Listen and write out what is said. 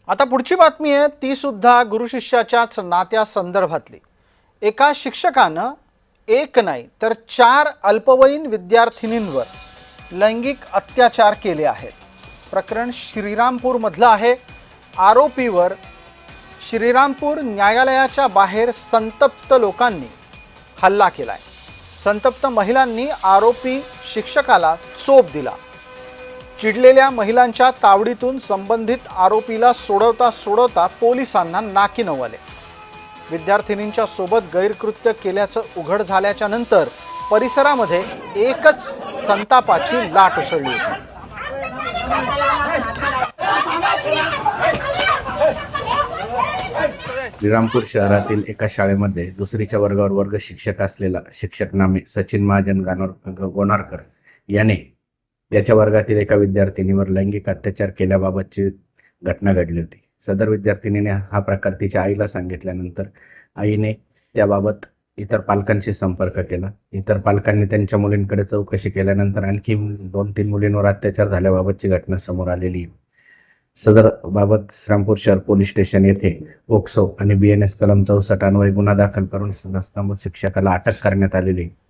आता पुढची बातमी आहे ती सुद्धा गुरु शिष्याच्याच नात्या संदर्भातली। एका शिक्षकानं एक नाही तर 4 अल्पवयीन विद्यार्थिनींवर लैंगिक अत्याचार केले आहेत। प्रकरण श्रीरामपूर मधलं आहे। आरोपीवर श्रीरामपूर न्यायालयाच्या बाहेर संतप्त लोकांनी हल्ला केलाय। संतप्त महिलांनी आरोपी शिक्षकाला चोप दिला। चिडलेल्या महिलांच्या तावडीतून संबंधित आरोपीला सोडवता पोलिसांना नाकी नवले। विद्यार्थिनींच्या सोबत गैरकृत्य केल्याचं उघड झाल्याच्या नंतर परिसरामध्ये एकच संतापाची लाट उसळली होती। श्रीरामपूर शहरातील एका शाळेमध्ये दुसरीच्या वर्गावर वर्ग शिक्षक असलेला शिक्षक नामे सचिन महाजन गोनारकर याने त्याच्या वर्गातील एका विद्यार्थिनीवर लैंगिक अत्याचार केल्याबाबतची घटना घडली होती। सदर विद्यार्थिनीने हा प्रकार तिच्या आईला सांगितल्यानंतर आईने त्याबाबत इतर पालकांशी संपर्क केला। इतर पालकांनी त्यांच्या मुलींकडे चौकशी केल्यानंतर आणखी 2-3 मुलींवर अत्याचार झाल्याबाबतची घटना समोर आलेली आहे। सदर बाबत श्रीरामपूर शहर पोलीस स्टेशन येथे पोक्सो आणि BNS कलम 64 अन्वये गुन्हा दाखल करून संबंधित शिक्षकाला अटक करण्यात आलेली आहे।